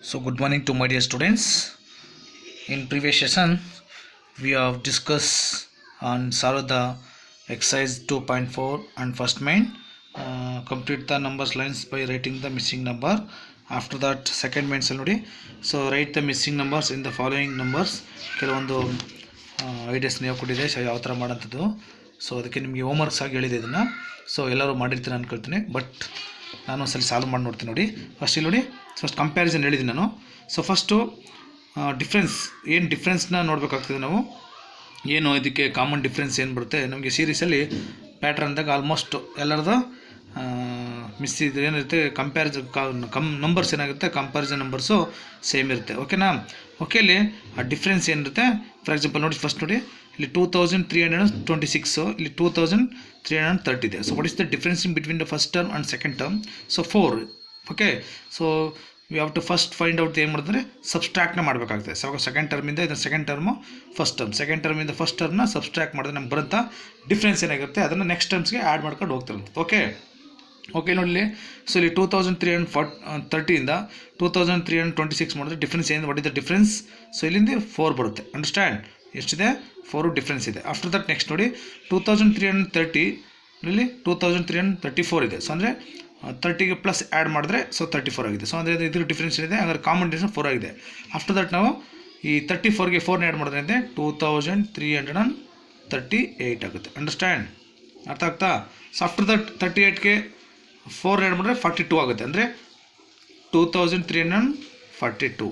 So good morning to my dear students. In previous session we have discussed on solve the exercise 2.4 and first main. Complete the numbers lines by writing the missing number. After that second main ನೋಡಿ. So write the missing numbers in the following numbers. ಕೆಲವೊಂದು ideas ನೀವು ಕೊಟ್ಟಿದೆ ಯಾವ ಥರ ಮಾಡೋಂಥದ್ದು. So ಅದಕ್ಕೆ ನಿಮಗೆ homeworks ಆಗಿ ಹೇಳಿದೆ ಇದನ್ನು. ಸೊ ಎಲ್ಲರೂ ಮಾಡಿರ್ತೀರ ಅಂದ್ಕೊಳ್ತೀನಿ. ಬಟ್ ನಾನು ಒಂದ್ಸಲ ಸಾಲ್ವ್ ಮಾಡಿ ನೋಡ್ತೀನಿ ನೋಡಿ. ಫಸ್ಟ್ ಇಲ್ಲಿ ನೋಡಿ, ಫಸ್ಟ್ ಕಂಪ್ಯಾರಿಸನ್ ಹೇಳಿದ್ದೀನಿ ನಾನು. ಸೊ ಫಸ್ಟು ಡಿಫ್ರೆನ್ಸ್ ಏನು ಡಿಫ್ರೆನ್ಸ್ನ ನೋಡಬೇಕಾಗ್ತದೆ ನಾವು. ಏನು ಇದಕ್ಕೆ ಕಾಮನ್ ಡಿಫ್ರೆನ್ಸ್ ಏನು ಬರುತ್ತೆ ನಮಗೆ ಸೀರೀಸಲ್ಲಿ ಪ್ಯಾಟ್ರನ್ದಾಗ ಆಲ್ಮೋಸ್ಟ್ ಎಲ್ಲರದ್ದು ಮಿಸ್ ಇದು ಏನಿರುತ್ತೆ ನಂಬರ್ಸ್ ಏನಾಗುತ್ತೆ ಕಂಪ್ಯಾರಿಸನ್ ನಂಬರ್ಸು ಸೇಮ್ ಇರುತ್ತೆ. ಓಕೆನಾ? ಓಕೆ, ಇಲ್ಲಿ ಆ ಡಿಫ್ರೆನ್ಸ್ ಏನಿರುತ್ತೆ ಫಾರ್ ಎಕ್ಸಾಂಪಲ್ ನೋಡಿ, ಫಸ್ಟ್ ನೋಡಿ ಇಲ್ಲಿ 2326, ಇಲ್ಲಿ 2330 ಇದೆ. So what is the difference in between the first term and second term? So 4. Okay, so we have to first find out ಏನು ಮಾಡಿದ್ರೆ ಸಬ್ಸ್ಟ್ರಾಕ್ಟ್ನ ಮಾಡಬೇಕಾಗ್ತದೆ. ಸೊ ಸೆಕೆಂಡ್ ಟರ್ಮಿಂದ ಇದು second term first term, second ಟರ್ಮಿಂದ ಫಸ್ಟ್ ಟರ್ಮ್ನ ಸಬ್ಸ್ಟ್ರಾಕ್ಟ್ ಮಾಡಿದ್ರೆ ನಮ್ಗೆ ಬರೋಂಥ ಡಿಫ್ರೆನ್ಸ್ ಏನಾಗಿರುತ್ತೆ ಅದನ್ನು ನೆಕ್ಸ್ಟ್ ಟರ್ಮ್ಸ್ಗೆ ಆ್ಯಡ್ ಮಾಡ್ಕೊಂಡು ಹೋಗ್ತಿರುತ್ತೆ. ಓಕೆ ನೋಡಿ, ಸೊ ಇಲ್ಲಿ 2330ಇಂದ 2326 ಮಾಡಿದ್ರೆ ಡಿಫ್ರೆನ್ಸ್ ಏನು, what is the difference? So ಇಲ್ಲಿಂದ 4 ಬರುತ್ತೆ. ಅಂಡರ್ಸ್ಟ್ಯಾಂಡ್? ಎಷ್ಟಿದೆ? 4 ಡಿಫ್ರೆನ್ಸ್ ಇದೆ. ಆಫ್ಟರ್ ದಟ್ ನೆಕ್ಸ್ಟ್ ನೋಡಿ 2330 ಇಲ್ಲಿ 2334 ಇದೆ. ಸೊ ಅಂದರೆ 30ಗೆ ಪ್ಲಸ್ ಆ್ಯಡ್ ಮಾಡಿದ್ರೆ ಸೊ 34 ಆಗಿದೆ. ಸೊ ಅಂದರೆ ಇದ್ರ ಡಿಫ್ರೆನ್ಸ್ ಏನಿದೆ, ಹಾಗಾದ್ರೆ ಕಾಮನ್ ಡಿಫ್ರೆನ್ಸ್ 4 ಆಗಿದೆ. ಆಫ್ಟರ್ ದಟ್ ನಾವು ಈ 34ಗೆ 4ನ ಆ್ಯಡ್ ಮಾಡಿದ್ರೆ ಇದೆ 2338 ಆಗುತ್ತೆ. ಅಂಡರ್ಸ್ಟ್ಯಾಂಡ್? ಅರ್ಥ ಆಗ್ತಾ? ಸೊ ಆಫ್ಟರ್ ದಟ್ 38ಗೆ 4 ಆ್ಯಡ್ ಮಾಡಿದ್ರೆ 42 ಆಗುತ್ತೆ, ಅಂದರೆ 2342.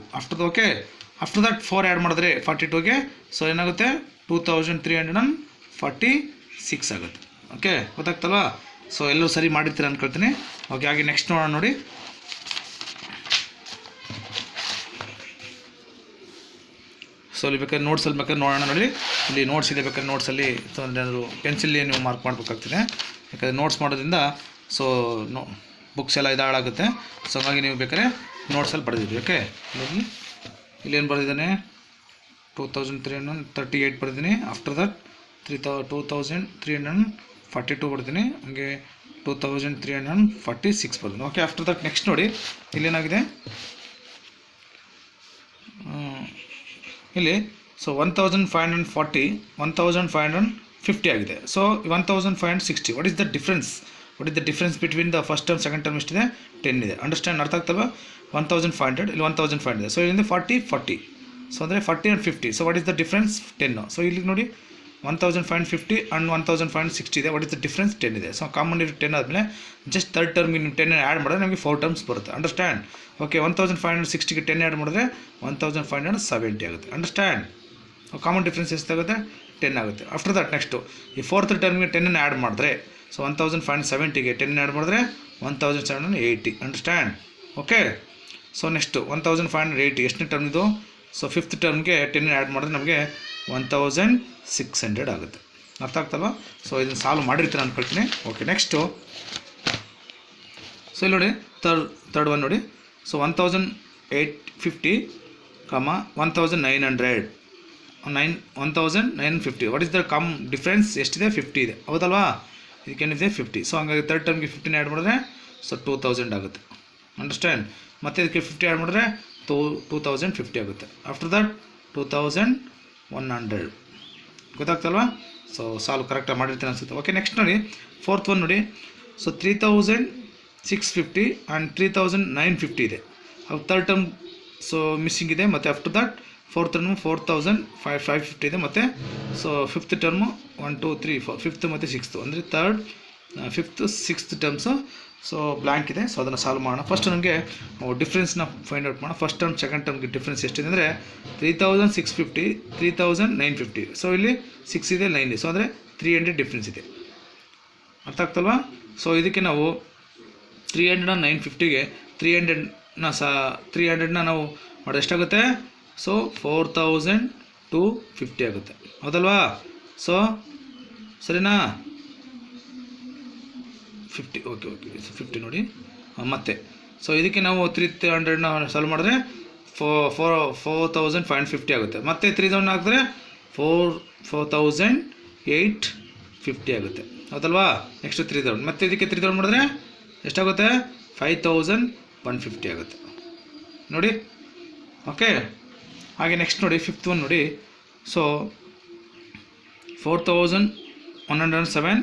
ಆಫ್ಟರ್ ದಟ್ 4 ಆ್ಯಡ್ ಮಾಡಿದ್ರೆ 42ಗೆ ಸೊ ಏನಾಗುತ್ತೆ 2346 ಆಗುತ್ತೆ. ಓಕೆ, ಗೊತ್ತಾಗ್ತಲ್ವಾ? ಸೊ ಎಲ್ಲರೂ ಸರಿ ಮಾಡಿರ್ತೀರ ಅಂದ್ಕೊಳ್ತೀನಿ. ಓಕೆ, ಹಾಗೆ ನೆಕ್ಸ್ಟ್ ನೋಡೋಣ ನೋಡಿ. ಸೊ ಇಲ್ಲಿ ಬೇಕಾದ್ರೆ ನೋಟ್ಸಲ್ಲಿ ಬೇಕಾದ್ರೆ ನೋಡೋಣ ನೋಡಿ. ಇಲ್ಲಿ ನೋಟ್ಸ್ ಇದೆ, ಬೇಕಾದ್ರೆ ನೋಟ್ಸಲ್ಲಿ ಏನಾದರೂ ಪೆನ್ಸಿಲ್ಲಿ ನೀವು ಮಾರ್ಕ್ ಮಾಡಬೇಕಾಗ್ತದೆ. ಯಾಕಂದರೆ ನೋಟ್ಸ್ ಮಾಡೋದ್ರಿಂದ ಸೊ ಬುಕ್ಸ್ ಎಲ್ಲ ಹಾಳಾಗುತ್ತೆ. ಸೊ ಹಾಗಾಗಿ ನೀವು ಬೇಕಾದ್ರೆ ನೋಟ್ಸಲ್ಲಿ ಬರೆದಿದ್ವಿ. ಓಕೆ, ಇಲ್ಲೇನು ಬರೆದಿದ್ದಾನೆ 2338 ಬರೆದಿದ್ದೀನಿ. ಆಫ್ಟರ್ ದಟ್ 2342 ಬರ್ತೀನಿ, ಹಂಗೆ 2346 ಬರ್ತೀನಿ. ಓಕೆ, ಆಫ್ಟರ್ ದಟ್ ನೆಕ್ಸ್ಟ್ ನೋಡಿ ಇಲ್ಲೇನಾಗಿದೆ ಇಲ್ಲಿ ಸೊ 1550 ಆಗಿದೆ. So 1560, what is the difference? What is the difference between the first term second term ಎಷ್ಟಿದೆ? 10 ಇದೆ. ಅಂಡರ್ಸ್ಟ್ಯಾಂಡ್? ಅರ್ಥ ಆಗ್ತಲ್ವಾ? 1500 ಇಲ್ಲಿ 1500 ಇದೆ. ಸೊ ಇಲ್ಲಿಂದ 40. ಸೊ ಅಂದರೆ 40 and 50. So what is the difference? 10. So ಇಲ್ಲಿ ನೋಡಿ 1550 ಆ್ಯಂಡ್ 1560 ಇದೆ. What is the difference? 10 ಇದೆ. ಸೊ ಕಾಮನ್ ಇರೋ 10 ಆದಮೇಲೆ ಜಸ್ಟ್ ಥರ್ಡ್ ಟರ್ಮ್ಗೆ ನೀವು 10 ಆ್ಯಡ್ ಮಾಡಿದ್ರೆ ನಮಗೆ 4 ಟರ್ಮ್ಸ್ ಬರುತ್ತೆ. ಅಂಡರ್ಸ್ಟ್ಯಾಂಡ್? ಓಕೆ, 1560ಗೆ 10 ಆ್ಯಡ್ ಮಾಡಿದ್ರೆ 1570 ಆಗುತ್ತೆ. ಅಂಡರ್ಸ್ಟ್ಯಾಂಡ್? ಕಾಮನ್ ಡಿಫ್ರೆನ್ಸ್ ಎಷ್ಟಾಗುತ್ತೆ? 10 ಆಗುತ್ತೆ. ಆಫ್ಟರ್ ದಟ್ ನೆಕ್ಸ್ಟು ಈ ಫೋರ್ತ್ ಟರ್ಮ್ಗೆ 10 ಆ್ಯಡ್ ಮಾಡಿದ್ರೆ ಸೊ 1570ಗೆ 10 ಆ್ಯಡ್ ಮಾಡಿದ್ರೆ 1780. ಅಂಡರ್ಸ್ಟ್ಯಾಂಡ್? ಓಕೆ, ಸೊ ನೆಕ್ಸ್ಟು 1580 ಎಷ್ಟನೇ ಟರ್ಮ್ ಇದು? ಸೊ ಫಿಫ್ತ್ ಟರ್ಮ್ಗೆ 10 ಆ್ಯಡ್ ಮಾಡಿದ್ರೆ ನಮಗೆ 1600 ಆಗುತ್ತೆ. ಅರ್ಥ ಆಗ್ತಲ್ವಾ? ಸೊ ಇದನ್ನು ಸಾಲ್ವ್ ಮಾಡಿರ್ತೀನಿ ಅಂದ್ಕೊಳ್ತೀನಿ. ಓಕೆ, ನೆಕ್ಸ್ಟು ಸೊ ಇಲ್ಲಿ ನೋಡಿ ಥರ್ಡ್ ಒನ್ ನೋಡಿ. So 1850, 1950. What is the difference? ಎಷ್ಟಿದೆ? 50 ಇದೆ. ಹೌದಲ್ವಾ? ಇದಕ್ಕೇನಿದೆ 50. ಸೊ ಹಂಗಾಗಿ ಥರ್ಡ್ ಟರ್ಮ್ಗೆ 15 ಆ್ಯಡ್ ಮಾಡಿದ್ರೆ ಸೊ 2000 ಆಗುತ್ತೆ. ಅಂಡರ್ಸ್ಟ್ಯಾಂಡ್? ಮತ್ತು ಇದಕ್ಕೆ 50 ಆ್ಯಡ್ ಮಾಡಿದ್ರೆ 2050 ಆಗುತ್ತೆ. After that 2100. ಗೊತ್ತಾಗ್ತಲ್ವಾ? ಸೊ ಸಾಲ್ವ್ ಕರೆಕ್ಟಾಗಿ ಮಾಡಿರ್ತೀನಿ ಅನಿಸುತ್ತೆ. ಓಕೆ, ನೆಕ್ಸ್ಟ್ ನೋಡಿ ಫೋರ್ತ್ ಒನ್ ನೋಡಿ. ಸೊ 3650 ಆ್ಯಂಡ್ 3950 ಇದೆ. ಅವು ಥರ್ಡ್ ಟರ್ಮ್ ಸೊ ಮಿಸ್ಸಿಂಗ್ ಇದೆ. ಮತ್ತು ಆಫ್ಟರ್ ದಟ್ ಫೋರ್ತ್ ಟರ್ಮು 4550 ಇದೆ. ಮತ್ತು ಸೊ ಫಿಫ್ತ್ ಟರ್ಮು 1 2 3 4 ಫಿಫ್ತ್ ಮತ್ತು ಸಿಕ್ಸ್ತು ಅಂದರೆ third fifth sixth terms so blank ಇದೆ. ಸೊ ಅದನ್ನು ಸಾಲ್ವ್ ಮಾಡೋಣ. ಫಸ್ಟ್ ನಮಗೆ ಡಿಫ್ರೆನ್ಸ್ನ ಫೈಂಡ್ ಔಟ್ ಮಾಡೋಣ. ಫಸ್ಟ್ ಟರ್ಮ್ ಸೆಕೆಂಡ್ ಟರ್ಮ್ಗೆ ಡಿಫ್ರೆನ್ಸ್ ಎಷ್ಟಿದೆ ಅಂದರೆ 3650 3950. ಸೊ ಇಲ್ಲಿ 6 ಇದೆ, 9 ಇದೆ. ಸೊ ಅಂದರೆ 300 ಡಿಫ್ರೆನ್ಸ್ ಇದೆ. ಅರ್ಥ ಆಗ್ತಲ್ವಾ? ಸೊ ಇದಕ್ಕೆ ನಾವು 300 950ಗೆ 300ನ ನಾವು ಮಾಡೋದು ಎಷ್ಟಾಗುತ್ತೆ? ಸೊ 4250 ಆಗುತ್ತೆ. ಹೌದಲ್ವಾ? ಸೊ ಸರಿನಾ? 50. ಓಕೆ 50 ನೋಡಿ ಮತ್ತೆ. ಸೊ ಇದಕ್ಕೆ ನಾವು 300ನ ಸಾಲ್ವ್ ಮಾಡಿದ್ರೆ 4550 ಆಗುತ್ತೆ. ಮತ್ತೆ 3000 ಹಾಕಿದ್ರೆ 4850 ಆಗುತ್ತೆ. ಹೌದಲ್ವಾ? ನೆಕ್ಸ್ಟ್ 3000 ಮತ್ತೆ ಇದಕ್ಕೆ 3000 ಮಾಡಿದ್ರೆ ಎಷ್ಟಾಗುತ್ತೆ? 5150 ಆಗುತ್ತೆ. ನೋಡಿ ಓಕೆ. ಹಾಗೆ ನೆಕ್ಸ್ಟ್ ನೋಡಿ ಫಿಫ್ತ್ ಒನ್ ನೋಡಿ. So 4107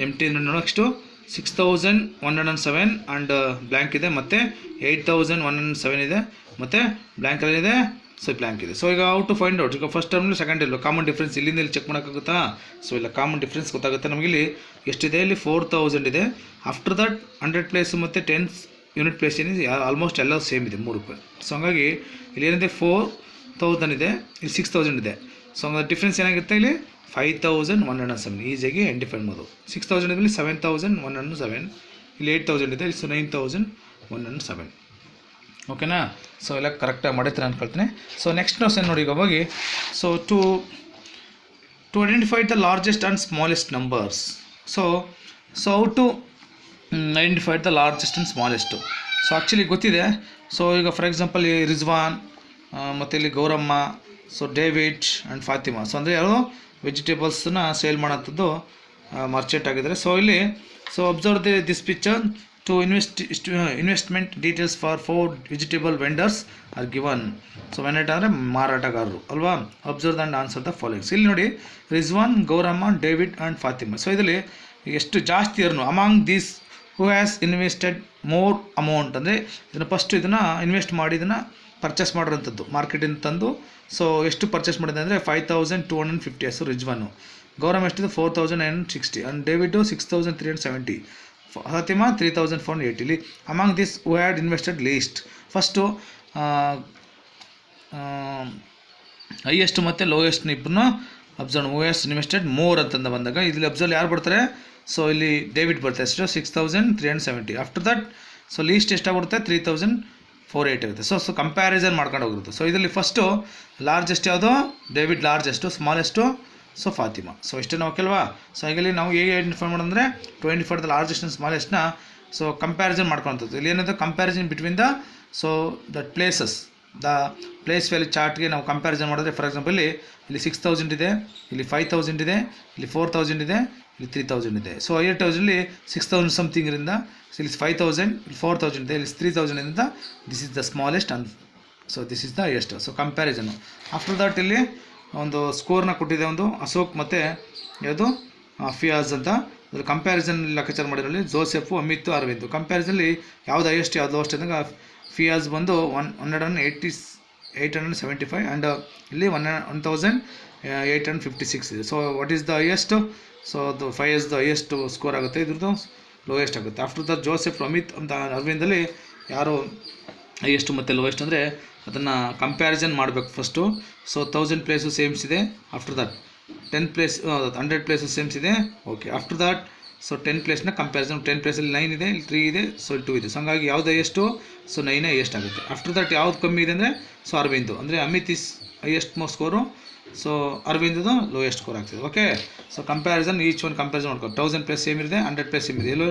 empty next 6107 and blank ಇದೆ, ಮತ್ತು 8107 ಇದೆ, ಮತ್ತು ಬ್ಲ್ಯಾಂಕಲ್ಲಿದೆ, ಸೊ ಬ್ಲ್ಯಾಂಕ್ ಇದೆ. ಸೊ ಈಗ ಔಟ್ ಟು ಫೈಂಡ್ ಔಟ್, ಈಗ ಫಸ್ಟ್ ಟರ್ಮ್ಲಿ ಸೆಕೆಂಡ್ ಇರಲ್ಲ, ಕಾಮನ್ ಡಿಫ್ರೆನ್ಸ್ ಇಲ್ಲಿಂದ ಇಲ್ಲಿ ಚೆಕ್ ಮಾಡೋಕ್ಕಾಗುತ್ತಾ? ಸೊ ಇಲ್ಲ, ಕಾಮನ್ ಡಿಫ್ರೆನ್ಸ್ ಗೊತ್ತಾಗುತ್ತೆ ನಮಗೆ. ಇಲ್ಲಿ ಎಷ್ಟಿದೆ? ಇಲ್ಲಿ 4000 ಇದೆ. ಆಫ್ಟರ್ ದಟ್ 100 ಪ್ಲೇಸ್ ಮತ್ತು 10 ಯೂನಿಟ್ ಪ್ಲೇಸ್ ಏನಿದೆ ಆಲ್ಮೋಸ್ಟ್ ಎಲ್ಲ ಸೇಮ್ ಇದೆ, 3 ರೂಪಾಯಿ. ಸೊ ಹಂಗಾಗಿ ಇಲ್ಲಿ ಏನಿದೆ 4000 ಇದೆ, ಇಲ್ಲಿ 6000 ಇದೆ. ಸೊ ಹಂಗಾಗಿ ಡಿಫ್ರೆನ್ಸ್ ಏನಾಗುತ್ತೆ? ಇಲ್ಲಿ 5107 ಈಸಿಯಾಗಿ ಐಡೆಂಟಿಫೈ ಮಾಡೋದು. 6000 ಇದರಲ್ಲಿ 7107, ಇಲ್ಲಿ 8000 ಇದೆ, ಇಲ್ಲಿ 9107. ಓಕೆನಾ? ಸೊ ಎಲ್ಲ ಕರೆಕ್ಟಾಗಿ ಮಾಡಿರ್ತೀನಿ ಅಂದ್ಕೊಳ್ತೀನಿ. ಸೊ ನೆಕ್ಸ್ಟ್ ಕ್ವಶನ್ ನೋಡಿ ಈಗ ಹೋಗಿ. So to identify the largest and smallest numbers. So how to identify the largest and smallest. So actually ಗೊತ್ತಿದೆ. ಸೊ ಈಗ ಫಾರ್ ಎಕ್ಸಾಂಪಲ್ ಈ ರಿಜ್ವಾನ್ ಮತ್ತು ಇಲ್ಲಿ Gowramma, so David and Fatima, so ಅಂದರೆ ಯಾರು ವೆಜಿಟೇಬಲ್ಸನ್ನ ಸೇಲ್ ಮಾಡೋಂಥದ್ದು ಮರ್ಚೆಂಟ್ ಆಗಿದ್ದಾರೆ. ಸೊ ಇಲ್ಲಿ so observe this picture to investment details for 4 vegetable vendors are given. So vendor ಅಂದರೆ ಮಾರಾಟಗಾರರು ಅಲ್ವಾ? Observe and answer the followings. ಇಲ್ಲಿ ನೋಡಿ Rizwan, Gowramma, David and Fatima. So ಇದರಲ್ಲಿ ಎಷ್ಟು ಜಾಸ್ತಿ earn among these who has invested more amount, ಅಂದರೆ ಇದನ್ನು ಫಸ್ಟು ಇದನ್ನು ಇನ್ವೆಸ್ಟ್ ಮಾಡಿ ಇದನ್ನು ಪರ್ಚೇಸ್ ಮಾಡಿರೋಂಥದ್ದು ಮಾರ್ಕೆಟಿಂದ ತಂದು. ಸೊ ಎಷ್ಟು ಪರ್ಚೇಸ್ ಮಾಡಿದೆ ಅಂದರೆ 5250 ಹೆಸರು ರಿಜ್ವಾನು. ಗೌರಮ್ ಎಷ್ಟಿದೆ? 4960 ಆ್ಯಂಡ್ ಡೇವಿಡು 6370, ಫಾತಿಮಾ 3480. ಇಲ್ಲಿ among this who had invested least, first highest ಮತ್ತು ಲೋಯೆಸ್ಟ್ನ ಇಬ್ಬರನ್ನು observe. Who has invested more ಅಂತಂದು ಬಂದಾಗ ಇಲ್ಲಿ ಅಬ್ಸರ್ವ್ ಯಾರು ಬರ್ತಾರೆ? ಸೊ ಇಲ್ಲಿ ಡೇವಿಡ್ ಬರ್ತಾರೆ, ಎಷ್ಟು? 6370. ಆಫ್ಟರ್ ದಟ್ ಸೊ ಲೀಸ್ಟ್ ಎಷ್ಟಾಗ್ಬಿಡುತ್ತೆ? 3480 ಇರುತ್ತೆ. ಸೊ ಕಂಪ್ಯಾರಿಸನ್ ಮಾಡ್ಕೊಂಡು ಹೋಗಿರುತ್ತೆ. ಸೊ ಇದರಲ್ಲಿ ಫಸ್ಟು ಲಾರ್ಜೆಸ್ಟ್ ಯಾವುದು? David largest, smallest so Fatima. So ಇಷ್ಟೇ ನಾವು ಕೆಲವಾ. ಸೊ ಹಾಗೆ ನಾವು ಹೇಗೆ ಐಡೆಂಟಿಫೈ ಮಾಡೋದಂದರೆ to identify the largest and ಸ್ಮಾಲೆಸ್ಟ್ನ ಸೊ ಕಂಪ್ಯಾರಿಸನ್ ಮಾಡ್ಕೊಳ್ತದ್ದು. ಇಲ್ಲಿ ಏನಿದೆ? Comparison between the so that places, the place value ಚಾರ್ಟ್ಗೆ ನಾವು ಕಂಪ್ಯಾರಿಸನ್ ಮಾಡಿದ್ರೆ ಫಾರ್ ಎಕ್ಸಾಂಪಲ್ ಇಲ್ಲಿ 6000 ಇದೆ, ಇಲ್ಲಿ 5000 ಇದೆ, ಇಲ್ಲಿ 4000 ಇದೆ, ಇಲ್ಲಿ 3000 ಇದೆ. ಸೊ 8000 6000 ಸಮಥಿಂಗ್ರಿಂದ, ಇಲ್ಲಿ 5000, ಇಲ್ಲಿ 4000 ಇದೆ, ಇಲ್ಲಿ 3000 ಇಂದ this is the smallest and so this is the highest. So comparison. After that ಇಲ್ಲಿ ಒಂದು ಸ್ಕೋರ್ನ ಕೊಟ್ಟಿದೆ, ಒಂದು ಅಶೋಕ್ ಮತ್ತು ಯಾವುದು ಫಿಯಾಜ್ ಅಂತ. ಅದ್ರ ಕಂಪ್ಯಾರಿಸನ್ ಲೆಕ್ಕಾಚಾರ ಮಾಡಿರಲ್ಲಿ ಜೋಸೆಫು, ಅಮಿತ್, ಅರವಿಂದ್. ಕಂಪ್ಯಾರಿಸನಲ್ಲಿ ಯಾವುದು ಹೈಯೆಸ್ಟ್ ಯಾವುದು ಲೋಯೆಸ್ಟ್ ಅಂದಾಗ ಫಿಯಾಜ್ ಬಂದು 875 ಆ್ಯಂಡ್ ಇಲ್ಲಿ 1856 ಇದೆ. So what is the highest? So ಅದು ಫೈಯಸ್ ದ ಹೈಯೆಸ್ಟ್ ಸ್ಕೋರ್ ಆಗುತ್ತೆ, ಇದ್ರದ್ದು ಲೋಯೆಸ್ಟ್ ಆಗುತ್ತೆ. ಆಫ್ಟರ್ ದ ಜೋಸೆಫ್, ಅಮಿತ್ ಅಂತ ಅರವಿಂದಲ್ಲಿ ಯಾರು ಹೈಯೆಸ್ಟ್ ಮತ್ತು ಲೋಯೆಸ್ಟ್ ಅಂದರೆ ಅದನ್ನು ಕಂಪ್ಯಾರಿಸನ್ ಮಾಡಬೇಕು ಫಸ್ಟು. ಸೊ 1000 ಪ್ಲೇಸು ಸೇಮ್ಸ್ ಇದೆ. ಆಫ್ಟರ್ ದಟ್ 100 ಪ್ಲೇಸು ಸೇಮ್ಸ್ ಇದೆ. ಓಕೆ. ಆಫ್ಟರ್ ದಟ್ ಸೊ 10 ಪ್ಲೇಸ್ನ ಕಂಪ್ಯಾರಿಸನ್. 10 ಪ್ಲೇಸಲ್ಲಿ 9 ಇದೆ, ಇಲ್ಲಿ 3 ಇದೆ, ಸೊ 2 ಇದೆ. ಸೊ ಹಂಗಾಗಿ ಯಾವುದು ಹೈಯೆಸ್ಟು? ಸೊ 9 ಹೈಯೆಸ್ಟ್ ಆಗುತ್ತೆ. ಆಫ್ಟರ್ ದಟ್ ಯಾವ್ದು ಕಮ್ಮಿ ಇದೆ ಅಂದರೆ ಸೊ ಅರವಿಂದು, ಅಂದರೆ Amit is highest most score, so ಅರವಿಂದದು ಲೋಯೆಸ್ಟ್ ಸ್ಕೋರ್ ಆಗ್ತದೆ. Okay. So comparison each one comparison ಮಾಡ್ಕೊಂಡು 1000 ಪ್ಲೇಸ್ ಸೇಮ್ ಇದೆ, 100 ಪ್ಲೇಸ್ ಸೇಮ್ ಇದೆ, ಎಲ್ಲೋ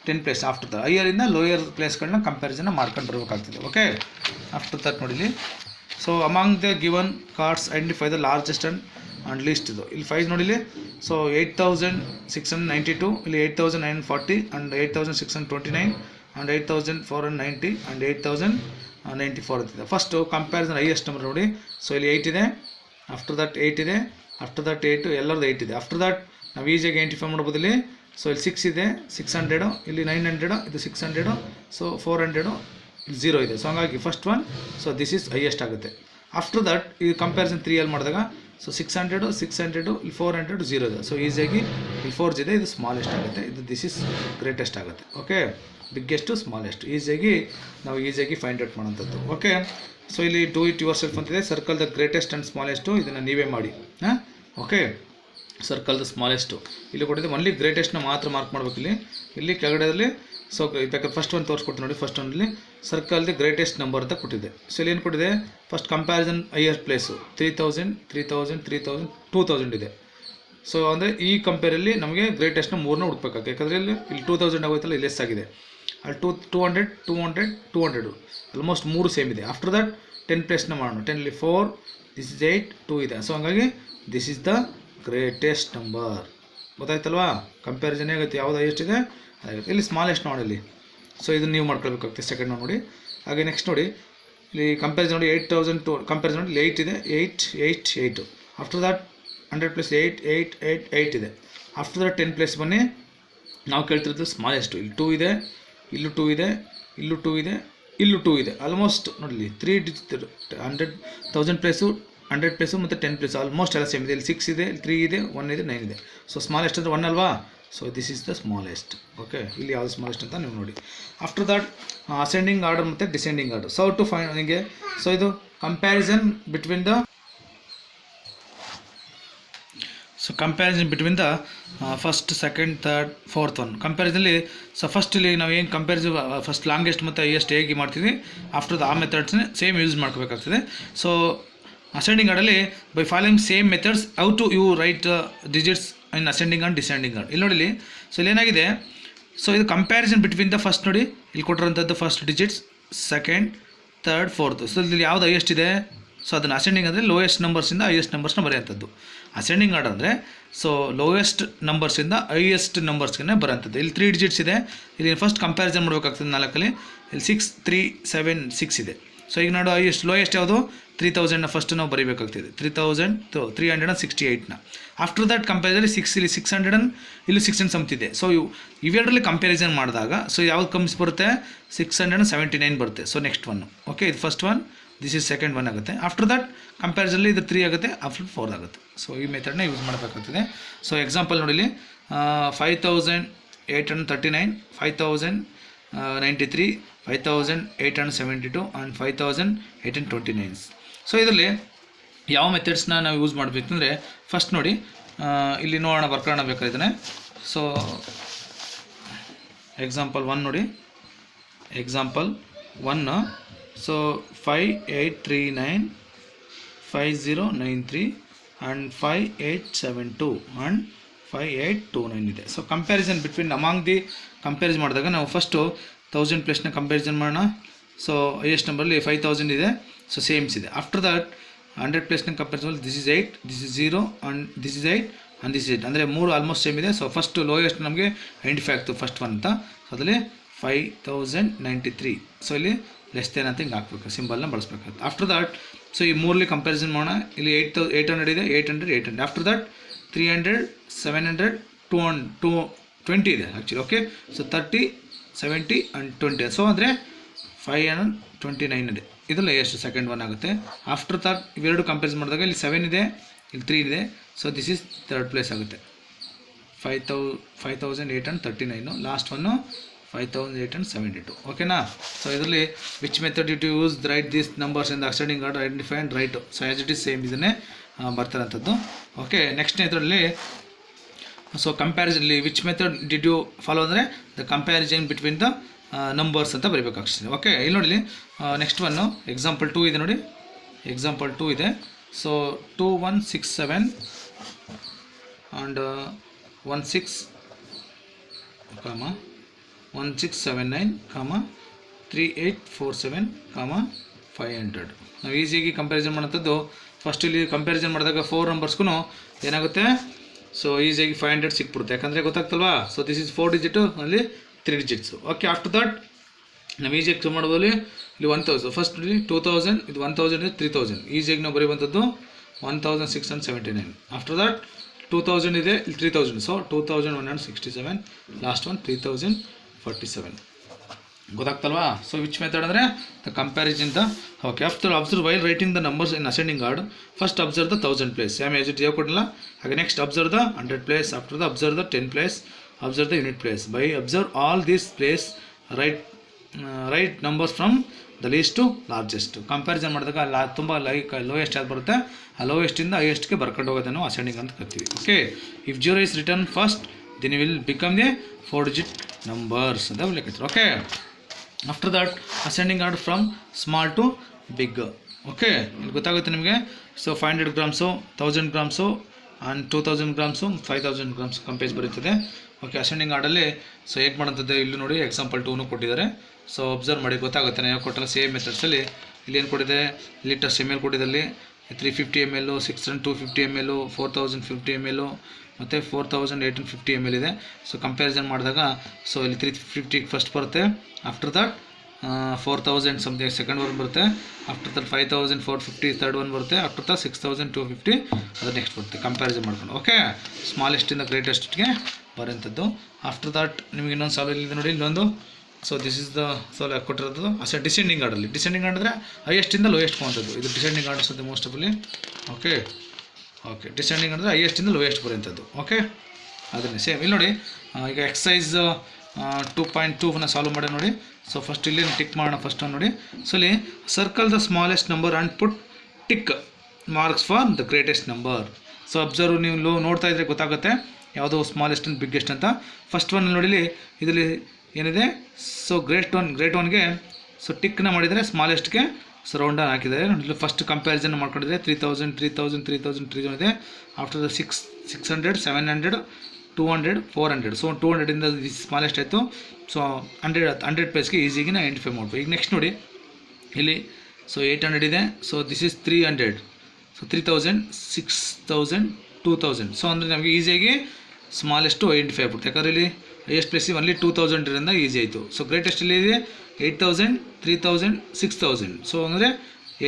10 ಪ್ಲೇಸ್. ಆಫ್ಟರ್ ದ ಹೈಯರಿಂದ ಲೋಯರ್ ಪ್ಲೇಸ್ಗಳನ್ನ ಕಂಪ್ಯಾರಿಸನ್ ಮಾಡ್ಕೊಂಡು ಬರಬೇಕಾಗ್ತದೆ. ಓಕೆ. ಆಫ್ಟರ್ ದಟ್ ನೋಡಿಲಿ. So among the given cards identify the largest and least. ಇದು ಇಲ್ಲಿ 5 ನೋಡಿಲಿ. ಸೊ 8692, ಇಲ್ಲಿ 8940 ಆ್ಯಂಡ್ 8629 ಆ್ಯಂಡ್ 8490 ಆ್ಯಂಡ್ 8094 ಅಂತಿದೆ. ಫಸ್ಟು ಕಂಪ್ಯಾರಿಸನ್ ಹೈಯೆಸ್ಟ್ ನಂಬರ್ ನೋಡಿ. ಸೊ ಇಲ್ಲಿ 8 ಇದೆ, ಆಫ್ಟರ್ ದಟ್ 8 ಇದೆ, ಆಫ್ಟರ್ ದಟ್ 8, ಎಲ್ಲರದ್ದು 8 ಇದೆ. ಆಫ್ಟರ್ ದಟ್ ನಾವು ಈಸಿಯಾಗಿ ಐಡೆಂಟಿಫೈ ಮಾಡ್ಬೋದು. ಇಲ್ಲಿ ಸೊ ಇಲ್ಲಿ 6 ಇದೆ, 600, ಇಲ್ಲಿ 900, ಇದು 600, ಸೊ 400, ಇಲ್ಲಿ 0 ಇದೆ. ಸೊ ಹಂಗಾಗಿ first one so this is highest ಆಗುತ್ತೆ. ಆಫ್ಟರ್ ದಟ್ ಈ ಕಂಪ್ಯಾರಿಸನ್ 3 ಮಾಡಿದಾಗ ಸೊ 600, 600, ಇಲ್ಲಿ 400, 0 ಇದೆ. ಸೊ ಈಸಿಯಾಗಿ ಇಲ್ಲಿ 4 ಇದೆ, ಇದು ಸ್ಮಾಲೆಸ್ಟ್ ಆಗುತ್ತೆ, ಇದು ದಿಸ್ ಈಸ್ ಗ್ರೇಟೆಸ್ಟ್ ಆಗುತ್ತೆ. ಓಕೆ. ಬಿಗ್ಗೆಸ್ಟು, ಸ್ಮಾಲೆಸ್ಟ್ ನಾವು ಈಸಿಯಾಗಿ ಫೈಂಡ್ ಔಟ್ ಮಾಡೋಂಥದ್ದು. ಓಕೆ. ಸೊ ಇಲ್ಲಿ ಡೂ ಇಟ್ ಯುವರ್ ಸೆಲ್ಫ್ ಅಂತಿದೆ. ಸರ್ಕಲ್ ದ ಗ್ರೇಟೆಸ್ಟ್ ಆ್ಯಂಡ್ ಸ್ಮಾಲೆಸ್ಟು, ಇದನ್ನು ನೀವೇ ಮಾಡಿ. ಓಕೆ. ಸರ್ಕಲ್ ದ ಸ್ಮಾಲೆಸ್ಟು ಇಲ್ಲಿ ಕೊಟ್ಟಿದೆ. ಒನ್ಲಿ ಗ್ರೇಟೆಸ್ಟ್ನ ಮಾತ್ರ ಮಾರ್ಕ್ ಮಾಡಬೇಕು. ಇಲ್ಲಿ ಕೆಳಗಡೆಯಲ್ಲಿ ಸೊ ಬೇಕಾದ್ರೆ ಫಸ್ಟ್ ಒಂದು ತೋರಿಸ್ಕೊಟ್ಟು ನೋಡಿ. First only circle the greatest number ಅಂತ ಕೊಟ್ಟಿದೆ. ಸೊ ಇಲ್ಲಿ ಏನು ಕೊಟ್ಟಿದೆ? ಫಸ್ಟ್ ಕಂಪ್ಯಾರಿಸನ್ ಹೈಯರ್ ಪ್ಲೇಸು 3000, 3000, 3000, 2000 ಇದೆ. ಸೊ ಅಂದರೆ ಈ ಕಂಪೇರಲ್ಲಿ ನಮಗೆ ಗ್ರೇಟೆಸ್ಟ್ನ 3ನ ಹುಡುಕ್ಬೇಕಾಗುತ್ತೆ. ಯಾಕಂದರೆ ಇಲ್ಲಿ 2000 ಆಗೋಯ್ತಲ್ಲ, ಇಲ್ಲಿ ಲೆಸ್ ಆಗಿದೆ. ಅಲ್ಲಿ 200, 200, 200 ಆಲ್ಮೋಸ್ಟ್ 3 ಸೇಮ್ ಇದೆ. ಆಫ್ಟರ್ ದಟ್ 10 ಪ್ಲೇಸ್ನ ಮಾಡೋಣ. 10 ಇಲ್ಲಿ 4, ದಿಸ್ ಇಸ್ 8, 2 ಇದೆ. ಸೊ ಹಂಗಾಗಿ this is the greatest number. ಗೊತ್ತಾಯ್ತಲ್ವಾ? ಕಂಪ್ಯಾರಿಸನ್ ಆಗುತ್ತೆ, ಯಾವುದು ಹೈಯೆಸ್ಟ್ ಇದೆ ಆಗುತ್ತೆ. ಇಲ್ಲಿ ಸ್ಮಾಲೆಸ್ಟ್ ನೋಡಿ ಇಲ್ಲಿ. ಸೊ ಇದನ್ನು ನೀವು ಮಾಡ್ಕೊಳ್ಬೇಕಾಗುತ್ತೆ. ಸೆಕೆಂಡ್ ನೋಡಿ. ಹಾಗೆ ನೆಕ್ಸ್ಟ್ ನೋಡಿ, ಇಲ್ಲಿ ಕಂಪ್ಯಾರಿಸನ್ ನೋಡಿ 8000 ಟು ಕಂಪ್ಯಾರಿಸನ್ ನೋಡಿ 8 ಇದೆ, 8 8 8. ಆಫ್ಟರ್ ದಟ್ 100 ಪ್ಲಸ್ 8 8 8 8 ಇದೆ. ಆಫ್ಟರ್ ದಟ್ 10 ಪ್ಲಸ್ ಬನ್ನಿ, ನಾವು ಕೇಳ್ತಿರೋದು ಸ್ಮಾಲೆಸ್ಟ್. ಇಲ್ಲಿ 2 ಇದೆ, ಇಲ್ಲೂ 2 ಇದೆ, ಇಲ್ಲೂ 2 ಇದೆ, ಇಲ್ಲೂ 2 ಇದೆ. ಆಲ್ಮೋಸ್ಟ್ ನೋಡಿ 3 ಡಿಜಿಟ್ 100,000 ಪ್ಲೇಸು 100 ಪ್ಲೇಸು ಮತ್ತು 10 ಪ್ಲೇಸು ಆಲ್ಮೋಸ್ಟ್ ಎಲ್ಲ ಸೇಮ್ ಇದೆ. ಇಲ್ಲಿ 6 ಇದೆ, ಇಲ್ಲಿ 3 ಇದೆ, 1 ಇದೆ, 9 ಇದೆ. ಸೊ ಸ್ಮಾಲೆಸ್ಟ್ ಅಂದರೆ 1 ಅಲ್ವಾ? So this is the smallest. Okay, ಇಲ್ಲಿ ಯಾವುದು ಸ್ಮಾಲೆಸ್ಟ್ ಅಂತ ನೀವು ನೋಡಿ. ಆಫ್ಟರ್ ದಟ್ ಅಸೆಂಡಿಂಗ್ ಆರ್ಡರ್ ಮತ್ತು descending order. So to find ನಿಮಗೆ, ಸೊ ಇದು comparison between the first, second, third, fourth one ಕಂಪ್ಯಾರಿಸನ್ಲಿ. ಸೊ ಫಸ್ಟ್ ಇಲ್ಲಿ ನಾವು ಏನು ಕಂಪ್ಯಾರಿಸನ್ ಫಸ್ಟ್ ಲಾಂಗೆಸ್ಟ್ ಮತ್ತು ಹೈಯೆಸ್ಟ್ ಹೇಗೆ ಮಾಡ್ತೀವಿ, ಆಫ್ಟರ್ ದ ಆ ಮೆಥಡ್ಸ್ನೇ ಸೇಮ್ ಯೂಸ್ ಮಾಡ್ಕೋಬೇಕಾಗ್ತದೆ. ಸೊ ಅಸೆಂಡಿಂಗ್ ಆರ್ಡಲ್ಲಿ by following same methods how to you write digits in ascending and descending order. ಇಲ್ಲಿ ನೋಡಿ, ಸೊ ಇಲ್ಲಿ ಏನಾಗಿದೆ, ಸೊ ಇದು ಕಂಪ್ಯಾರಿಸನ್ ಬಿಟ್ವೀನ್ ದ ಫಸ್ಟ್ ನೋಡಿ, ಇಲ್ಲಿ ಕೊಟ್ಟಿರೋಂಥದ್ದು first digits, second, third, fourth. So ಇಲ್ಲಿ ಯಾವುದು ಹೈಯೆಸ್ಟ್ ಇದೆ, ಸೊ ಅದನ್ನು ಅಸೆಂಡಿಂಗ್ ಅಂದರೆ ಲೋಯೆಸ್ಟ್ ನಂಬರ್ಸಿಂದ ಹೈಯೆಸ್ಟ್ ನಂಬರ್ಸ್ನ ಬರೆಯೋಂಥದ್ದು. ಅಸೆಂಡಿಂಗ್ ಆರ್ಡರ್ ಅಂದರೆ ಸೊ ಲೋಯೆಸ್ಟ್ ನಂಬರ್ಸಿಂದ ಹೈಯೆಸ್ಟ್ ನಂಬರ್ಸ್ಗೆ ಬರೋಂಥದ್ದು. ಇಲ್ಲಿ 3 ಡಿಜಿಟ್ಸ್ ಇದೆ, ಇಲ್ಲಿ ಫಸ್ಟ್ ಕಂಪ್ಯಾರಿಸನ್ ಮಾಡಬೇಕಾಗ್ತದೆ 4ಅಲ್ಲಿ. ಇಲ್ಲಿ 6 3 7 6 ಇದೆ. ಸೊ ಈಗ ನೋಡು ಲೋಯೆಸ್ಟ್ ಯಾವುದು, 3000ನ ಫಸ್ಟ್ ನಾವು ಬರೀಬೇಕಾಗ್ತಿದೆ, 3368ನ. ಆಫ್ಟರ್ ದಟ್ ಕಂಪ್ಯಾರಿಸನ್ 6 ಇಲ್ಲಿ 600 ಇಲ್ಲಿ 600 ಸಮತಿದೆ. ಸೊ ಇವೆರಡರಲ್ಲಿ ಕಂಪ್ಯಾರಿಸನ್ ಮಾಡಿದಾಗ ಸೊ ಯಾವ್ದು ಕಮ್ಸ್ ಬರುತ್ತೆ, 679 ಬರುತ್ತೆ. ಸೊ ನೆಕ್ಸ್ಟ್ ಒನ್, ಓಕೆ, ಇದು first one, this is second one ಆಗುತ್ತೆ. ಆಫ್ಟರ್ ದಟ್ ಕಂಪ್ಯಾರಿಸನ್ಲಿ ಇದು 3 ಆಗುತ್ತೆ, ಆಫ್ಟರ್ 4 ಆಗುತ್ತೆ. ಸೊ ಈ ಮೆಥಡ್ನ ಯೂಸ್ ಮಾಡಬೇಕಾಗ್ತದೆ. ಸೊ ಎಕ್ಸಾಂಪಲ್ ನೋಡಿ, 5839, 5093, 5872 ಆ್ಯಂಡ್ 5829. ಸೊ ಇದರಲ್ಲಿ ಯಾವ ಮೆಥಡ್ಸ್ನ ನಾವು ಯೂಸ್ ಮಾಡಬೇಕಂದ್ರೆ, ಫಸ್ಟ್ ನೋಡಿ ಇಲ್ಲಿ ನೋಡೋಣ, ಬರ್ಕೊಳ್ಳೋಣ ಬೇಕಾದ್ರೆ. ಸೊ ಎಕ್ಸಾಂಪಲ್ 1 ನೋಡಿ, ಎಕ್ಸಾಂಪಲ್ 1. ಸೊ 5839, 5093 ಆ್ಯಂಡ್ 5872 ಆ್ಯಂಡ್ 5829 ಇದೆ. So comparison between among the comparison ಮಾಡಿದಾಗ ನಾವು ಫಸ್ಟು 1000 ಪ್ಲಸ್ನ ಕಂಪ್ಯಾರಿಸನ್ ಮಾಡೋಣ. ಸೊ ಹೈಯೆಸ್ಟ್ ನಂಬರಲ್ಲಿ 5000 ಇದೆ, ಸೊ ಸೇಮ್ಸ್ ಇದೆ. ಆಫ್ಟರ್ ದಟ್ 100 ಪ್ಲಸ್ನ comparison, this is 8, this is 0 and this is 8 and this is 8. ಅಂದರೆ 3 ಆಲ್ಮೋಸ್ಟ್ ಸೇಮ್ ಇದೆ. ಸೊ ಫಸ್ಟ್ ಲೋಯೆಸ್ಟ್ ನಮಗೆ ಐಡೆಂಟಿಫೈ ಆಗ್ತದೆ ಫಸ್ಟ್ ಒನ್ ಅಂತ. ಸೊ ಅದರಲ್ಲಿ 5093. ಸೊ ಇಲ್ಲಿ ಲೆಸ್ ದೆನ್ ಅಂತ ಹಿಂಗೆ ಹಾಕ್ಬೇಕು, ಸಿಂಬಲ್ನ ಬಳಸಬೇಕಾಗುತ್ತೆ. ಆಫ್ಟರ್ ದಟ್ ಸೊ ಈ ಮೂರಲ್ಲಿ ಕಂಪ್ಯಾರಿಸನ್ ಮಾಡೋಣ. ಇಲ್ಲಿ 800 ಇದೆ, 800 800. ಆಫ್ಟರ್ ದಟ್ 300 700 220 ಇದೆ actually. Okay, so 30 70 and 20. So ಅಂದರೆ 529 ಇದೆ. ಇದು ಲೈಯೆಸ್ಟ್ ಸೆಕೆಂಡ್ ಒನ್ ಆಗುತ್ತೆ. ಆಫ್ಟರ್ ದಟ್ ಇವೆರಡು ಕಂಪೇರ್ ಮಾಡಿದಾಗ ಇಲ್ಲಿ 7 ಇದೆ, ಇಲ್ಲಿ 3 ಇದೆ. So this is third place ಆಗುತ್ತೆ. 5839. Last one 5872. ಓಕೆನಾ? ಸೊ ಇದರಲ್ಲಿ which method you to use write these numbers in the ascending order, identify and write. So as it is same ಇದನ್ನೇ ಬರ್ತಾರಂಥದ್ದು. ಓಕೆ, ನೆಕ್ಸ್ಟ್ ಇದರಲ್ಲಿ so ಕಂಪ್ಯಾರಿಸನ್ಲಿ which method did you follow ಅಂದರೆ the comparison between the numbers ಅಂತ ಬರೀಬೇಕಾಗ್ತದೆ. Okay, ಇಲ್ಲಿ ನೋಡಿ next one example 2 ಇದೆ ನೋಡಿ. ಎಕ್ಸಾಂಪಲ್ 2 ಇದೆ. So 2167 and 1679, 3847, 500. ನಾವು ಈಸಿಯಾಗಿ ಕಂಪ್ಯಾರಿಸನ್ ಮಾಡೋಂಥದ್ದು. ಫಸ್ಟ್ ಇಲ್ಲಿ ಕಂಪ್ಯಾರಿಸನ್ ಮಾಡಿದಾಗ 4 ನಂಬರ್ಸ್ಗೂ ಏನಾಗುತ್ತೆ, ಸೊ ಈಸಿಯಾಗಿ 500 ಸಿಕ್ಬಿಡುತ್ತೆ. ಯಾಕಂದರೆ ಗೊತ್ತಾಗ್ತಲ್ವಾ? ಸೊ ದಿಸ್ ಇಸ್ 4 ಡಿಜಿಟು, ಅಲ್ಲಿ 3 ಡಿಜಿಟ್ಸು. ಓಕೆ, ಆಫ್ಟರ್ ದಟ್ ನಾವು ಈಸಿಯಾಗಿ ಸಮ್ ಮಾಡ್ಬೋದು. ಇಲ್ಲಿ 1000 ಫಸ್ಟ್ ಇಲ್ಲಿ 2000, ಇದು 1000 ಇದೆ, 3000. ಈಸಿಯಾಗಿ ನಾವು ಬರೀವಂಥದ್ದು 1679. ಆಫ್ಟರ್ ದಟ್ 2000 ಇದೆ, ಇಲ್ಲಿ 3000. ಸೊ 2167. Last one 3047. ಗೊತ್ತಾಗ್ತಲ್ವಾ? ಸೊ ವಿಚ್ ಮೆಥಡ್ ಅಂದರೆ the comparison the. Okay, after observe while writing the numbers in ascending order, first observe the 1000 place. Same as it ಕೊಡಲ್ಲ. ಹಾಗೆ next observe the 100 place. After the observe the 10 place. Observe the unit place. By observe all these place write numbers from the least to largest. Comparison ಮಾಡಿದಾಗ ತುಂಬ lowest ಯಾವ್ದು ಬರುತ್ತೆ, ಆ ಲೋಯೆಸ್ಟಿಂದ ಹೈಯೆಸ್ಟ್ಗೆ ಬರ್ಕೊಂಡು ಹೋಗೋದನ್ನು ನಾವು ascending ಅಂತ ಕರಿತೀವಿ. Okay, if 0 is written first, then it will become the 4 digit numbers ಅಂತ ಹೇಳ್ತಾರೆ. Okay, after that ascending order from small to big. Okay, ಇಲ್ಲಿ ಗೊತ್ತಾಗುತ್ತೆ ನಿಮಗೆ. So 500 grams, 1000 grams and 2000 grams, 5000 grams ಕಂಪೇಜ್ ಬರುತ್ತದೆ. ಓಕೆ, ಅಸೆಂಡಿಂಗ್ ಆರ್ಡಲ್ಲಿ ಸೊ ಹೇಗೆ ಮಾಡೋಂಥದ್ದು ಇಲ್ಲಿ ನೋಡಿ. ಎಕ್ಸಾಂಪಲ್ 2 ಕೊಟ್ಟಿದ್ದಾರೆ. ಸೊ ಅಬ್ಸರ್ವ್ ಮಾಡಿ ಗೊತ್ತಾಗುತ್ತೆ. ನಾವು ಕೊಟ್ಟಲ್ಲ ಸೇಮ್ ಮೆಥಡ್ಸಲ್ಲಿ ಇಲ್ಲಿ ಏನು ಕೊಟ್ಟಿದೆ, litres ml ಕೊಟ್ಟಿದ್ದಲ್ಲಿ 350 ml, 6250 ml, 4050 ml ಮತ್ತು 4850 ml ಇದೆ. ಸೊ ಕಂಪ್ಯಾರಿಸನ್ ಮಾಡಿದಾಗ ಸೊ ಇಲ್ಲಿ 350 ಫಸ್ಟ್ ಬರುತ್ತೆ. After that 4000 something second one ಬರುತ್ತೆ. ಆಫ್ಟರ್ ದಟ್ 5450 ಥರ್ಡ್ ಒನ್ ಬರುತ್ತೆ. ಆಫ್ಟರ್ ದಟ್ 6250 ಅದು ನೆಕ್ಸ್ಟ್ ಬರುತ್ತೆ. ಕಂಪ್ಯಾರಿಸನ್ ಮಾಡ್ಕೊಂಡು ಓಕೆ, ಸ್ಮಾಲೆಸ್ಟಿಂದ ಗ್ರೇಟೆಸ್ಟ್ಗೆ ಬರೋಂಥದ್ದು. ಆಫ್ಟರ್ ದಟ್ ನಿಮಗೆ ಇನ್ನೊಂದು ಸಾಲು ಇಲ್ಲಿದೆ ನೋಡಿ, ಇಲ್ಲೊಂದು. ಸೊ ದಿಸ್ ಇಸ್ ದ ಸಾಲು ಕೊಟ್ಟಿರೋದು ಅಷ್ಟೇ ಡಿಸೆಂಡಿಂಗ್ ಆರ್ಡರ್ಲಿ. ಡಿಸೆಂಡಿಂಗ್ ಆರ್ಡರ್ ಅಂದರೆ ಹೈಯೆಸ್ಟಿಂದ ಲೋಯೆಸ್ಟ್ ಹೋಗುವಂಥದ್ದು. ಇದು ಡಿಸೆಂಡಿಂಗ್ ಆರ್ಡರ್ಸ್ ಅಂತ ಮೋಸ್ಟ್ ಆಫಲ್ಲಿ. ಓಕೆ ಓಕೆ, ಡಿಸೆಂಡಿಂಗ್ ಅಂದರೆ ಹೈಯೆಸ್ಟಿಂದ ಲೋಯೆಸ್ಟ್ ಬರೋಂಥದ್ದು. ಓಕೆ, ಅದನ್ನೇ ಸೇಮ್ ಇಲ್ಲಿ ನೋಡಿ. ಈಗ ಎಕ್ಸಸೈಸ್ 2.2 ಸಾಲ್ವ್ ಮಾಡಿ ನೋಡಿ. ಸೊ ಫಸ್ಟ್ ಇಲ್ಲಿ ಟಿಕ್ ಮಾಡೋಣ. ಫಸ್ಟ್ ಒಂದು ನೋಡಿ. ಸೊ ಇಲ್ಲಿ circle the smallest number and put tick marks for the greatest number. So observe, ನೀವು ನೋಡ್ತಾ ಇದ್ರೆ ಗೊತ್ತಾಗುತ್ತೆ ಯಾವುದು ಸ್ಮಾಲೆಸ್ಟ್ ಆ್ಯಂಡ್ ಬಿಗ್ಗೆಸ್ಟ್ ಅಂತ. ಫಸ್ಟ್ ಒನ್ ನೋಡಿ, ಇದರಲ್ಲಿ ಏನಿದೆ, ಸೊ ಗ್ರೇಟ್ ಒನ್ಗೆ ಸೊ ಟಿಕ್ನ ಮಾಡಿದರೆ ಸ್ಮಾಲೆಸ್ಟ್ಗೆ ಸೊ ರೌಂಡ್ ಹಾಕಿದ್ದಾರೆ ನೋಡಿ. ಫಸ್ಟ್ ಕಂಪ್ಯಾರಿಸನ್ ಮಾಡ್ಕೊಂಡಿದ್ರೆ 3000 3000 3000 3000 ಇದೆ. After the 600 700 200 400. ಸೊ 200ಇಂದ ಸ್ಮಾಲೆಸ್ಟ್ ಆಯಿತು. ಸೊ 100 ಪ್ಲೇಸ್ಗೆ ಈಸಿಯಾಗಿ ನಾವು ಐಡೆಂಟಿಫೈ ಮಾಡ್ಬೋದು. ಈಗ ನೆಕ್ಸ್ಟ್ ನೋಡಿ, ಇಲ್ಲಿ ಸೊ 800 ಇದೆ. So this is 300. So 3000 6000 2000. So ಅಂದರೆ ನಮಗೆ ಈಸಿಯಾಗಿ ಸ್ಮಾಲೆಸ್ಟು ಐಡೆಂಟಿಫೈ ಆಗ್ಬಿಡುತ್ತೆ. ಯಾಕಂದರೆ ಇಲ್ಲಿ ಹೈಯೆಸ್ಟ್ ಪ್ಲೇಸ್ ಒನ್ಲಿ 2000 ಇರೋದ್ರಿಂದ ಈಸಿ ಆಯಿತು. ಸೊ ಗ್ರೇಟೆಸ್ಟ್ ಇಲ್ಲಿ ಇದೆ 8000 3000 6000. ಸೊ ಅಂದರೆ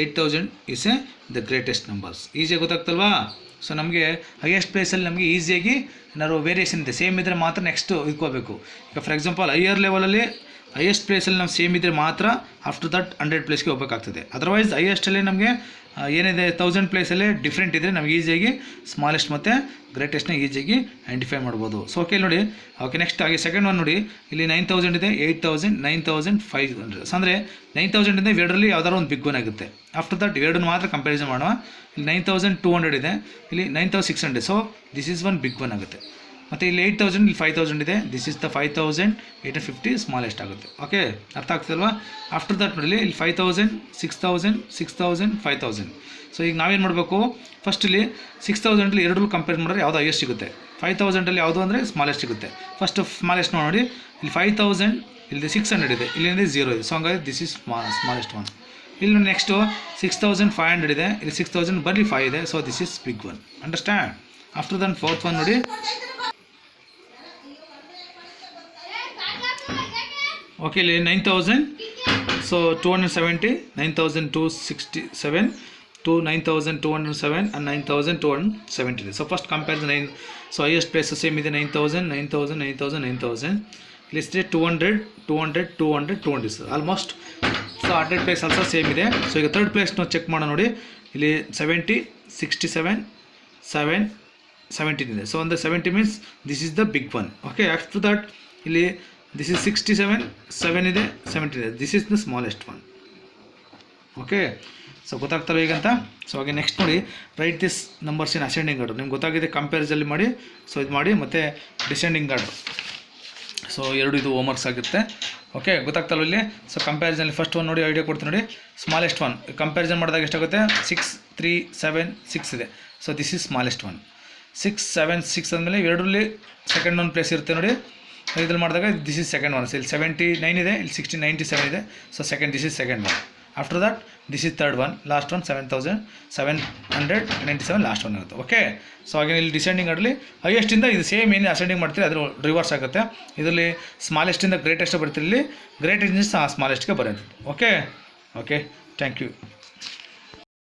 8000 ಇಸ್ ದ ಗ್ರೇಟೆಸ್ಟ್ ನಂಬರ್ಸ್. ಈಸಿಯಾಗಿ ಗೊತ್ತಾಗ್ತಲ್ವಾ. ಸೊ ನಮಗೆ ಹೈಯೆಸ್ಟ್ ಪ್ಲೇಸಲ್ಲಿ ನಮಗೆ ಈಸಿಯಾಗಿ ಏನಾದ್ರು ವೇರಿಯೇಷನ್ ಇದೆ, ಸೇಮ್ ಇದ್ದರೆ ಮಾತ್ರ ನೆಕ್ಸ್ಟ್ ಇಟ್ಕೋಬೇಕು. ಈಗ ಫಾರ್ ಎಕ್ಸಾಂಪಲ್ ಹೈಯರ್ ಲೆವೆಲಲ್ಲಿ ಹೈಯೆಸ್ಟ್ ಪ್ಲೇಸಲ್ಲಿ ನಾವು ಸೇಮ್ ಇದ್ದರೆ ಮಾತ್ರ ಆಫ್ಟರ್ ದಟ್ 100 ಪ್ಲೇಸ್ಗೆ ಹೋಗಬೇಕಾಗ್ತದೆ. ಅದರ್ವೈಸ್ ಹೈಯೆಸ್ಟಲ್ಲಿ ನಮಗೆ ಏನಿದೆ 1000 ಪ್ಲೇಸಲ್ಲೇ ಡಿಫ್ರೆಂಟ್ ಇದ್ದರೆ ನಮಗೆ ಈಸಿಯಾಗಿ ಸ್ಮಾಲೆಸ್ಟ್ ಮತ್ತು ಗ್ರೇಟೆಸ್ಟ್ನ ಈಸಿಯಾಗಿ ಐಡೆಂಟಿಫೈ ಮಾಡ್ಬೋದು. ಸೊ ಓಕೆ ನೋಡಿ. ಓಕೆ, ನೆಕ್ಸ್ಟ್ ಹಾಗೆ ಸೆಕೆಂಡ್ ಒನ್ ನೋಡಿ, ಇಲ್ಲಿ 9000 ಇದೆ 8000 9500. ಅಂದರೆ 9000 ಇದೆ ಎರಡರಲ್ಲಿ ಯಾವ್ದಾದ್ರು ಒಂದು ಬಿಗ್ ಒನ್ ಆಗುತ್ತೆ. ಆಫ್ಟರ್ ದಟ್ ಎರಡನ್ನು ಮಾತ್ರ ಕಂಪ್ಯಾರಿಸನ್ ಮಾಡುವ. ಇಲ್ಲಿ 9200 ಇದೆ, ಇಲ್ಲಿ 9600. So this is one big one ಆಗುತ್ತೆ. ಮತ್ತು ಇಲ್ಲಿ 8000 ಇಲ್ಲಿ 5000 ಇದೆ. ದಿಸ್ ಇಸ್ ದ 5850 ಸ್ಮಾಲೆಸ್ಟ್ ಆಗುತ್ತೆ. ಓಕೆ, ಅರ್ಥ ಆಗ್ತದಲ್ವಾ. ಆಫ್ಟರ್ ದಟ್ ನೋಡಿ, ಇಲ್ಲಿ 5000 6000 6000 5000. ಸೊ ಈಗ ನಾವೇನು ಮಾಡಬೇಕು, ಫಸ್ಟ್ ಇಲ್ಲಿ 6000 ಎರಡರಲ್ಲೂ ಕಂಪೇರ್ ಮಾಡಿದ್ರೆ ಯಾವುದು ಹೈಯೆಸ್ಟ್ ಸಿಗುತ್ತೆ. 5000 ಯಾವುದು ಅಂದರೆ ಸ್ಮಾಲೆಸ್ಟ್ ಸಿಗುತ್ತೆ. ಫಸ್ಟ್ ಸ್ಮಾಲೆಸ್ಟ್ ನೋಡಿ, ಇಲ್ಲಿ 5000 ಇಲ್ಲಿ 600 ಇದೆ, ಇಲ್ಲಿ 0 ಇದೆ. ಸೊ ಹಂಗಾಗಿ ದಿಸ್ ಇಸ್ ಸ್ಮಾಲೆಸ್ಟ್ ಒನ್. ಇಲ್ಲಿ ನೆಕ್ಸ್ಟು 6500 ಇದೆ, ಇಲ್ಲಿ 6000 ಬರೀ 5 ಇದೆ. So this is big one. Understand. After then fourth one ನೋಡಿ. ಓಕೆ, ಇಲ್ಲಿ 9000. ಸೊ 270 9267 to 9207 and 9270 ಇದೆ. So first comparison 9. So highest place same ಇದೆ 9000 9000 9000 9000. ಇಲ್ಲಿ 200 200 200 200 sir almost. So 100 place also same ಇದೆ. ಸೊ ಈಗ ಥರ್ಡ್ ಪ್ಲೇಸ್ ನಾವು ಚೆಕ್ ಮಾಡೋಣ ನೋಡಿ. ಇಲ್ಲಿ 70 67 7 17 ಇದೆ. ಸೊ ಅಂದರೆ 70 means this is the big one. Okay, after that ಇಲ್ಲಿ ದಿಸ್ ಇಸ್ 67 7 ಇದೆ 70 ಇದೆ. This is the smallest one. Okay, so ಗೊತ್ತಾಗ್ತಲ್ಲ ಈಗಂತ. ಸೊ ಹಾಗೆ ನೆಕ್ಸ್ಟ್ ನೋಡಿ, write this numbers in ascending order. ನಿಮ್ಗೆ ಗೊತ್ತಾಗಿದೆ ಕಂಪೇರಿಸಲ್ಲಿ ಮಾಡಿ. ಸೊ ಇದು ಮಾಡಿ ಮತ್ತು ಡಿಸೆಂಡಿಂಗ್ ಆರ್ಡರ್. ಸೊ ಎರಡು ಇದು ಹೋಮ್ವರ್ಕ್ಸ್ ಆಗುತ್ತೆ. ಓಕೆ, ಗೊತ್ತಾಗ್ತಲ್ಲ ಇಲ್ಲಿ. ಸೊ ಕಂಪ್ಯಾರಿಸನಲ್ಲಿ ಫಸ್ಟ್ ಒನ್ ನೋಡಿ, ಐಡಿಯಾ ಕೊಡ್ತೀನಿ ನೋಡಿ. ಸ್ಮಾಲೆಸ್ಟ್ ಒನ್ ಕಂಪ್ಯಾರಿಸನ್ ಮಾಡಿದಾಗ ಎಷ್ಟಾಗುತ್ತೆ, 6 3 7 6 ಇದೆ. So this is smallest one. 6 7 6 ಆದಮೇಲೆ ಎರಡರಲ್ಲಿ ಸೆಕೆಂಡ್ ಒನ್ ಪ್ಲೇಸ್ ಇರುತ್ತೆ ನೋಡಿ. ಇದ್ರಲ್ಲಿ ಮಾಡಿದಾಗ ದಿಸ್ ಇಸ್ ಸೆಕೆಂಡ್ ಒನ್. ಇಲ್ಲಿ 79 ಇದೆ, ಇಲ್ಲಿ 97 ಇದೆ. So second, this is second one. After that this is third one. Last one 7797 last one ಆಗುತ್ತೆ. ಓಕೆ, ಸೊ ಹಾಗೆ ಇಲ್ಲಿ ಡಿಸೆಂಡಿಂಗ್ ಆಡಲಿ ಹೈಯೆಸ್ಟಿಂದ ಇದು ಸೇಮ್ ಏನು ಅಸೆಂಡಿಂಗ್ ಮಾಡ್ತೀರಿ ಅದ್ರ ರಿವರ್ಸ್ ಆಗುತ್ತೆ. ಇದರಲ್ಲಿ ಸ್ಮಾಲೆಸ್ಟಿಂದ ಗ್ರೇಟೆಸ್ಟ್ ಬರ್ತೀರಿ, ಇಲ್ಲಿ ಗ್ರೇಟೆಸ್ಟ್ ಸ್ಮಾಲೆಸ್ಟ್ಗೆ ಬರೋದು. Okay okay, thank you.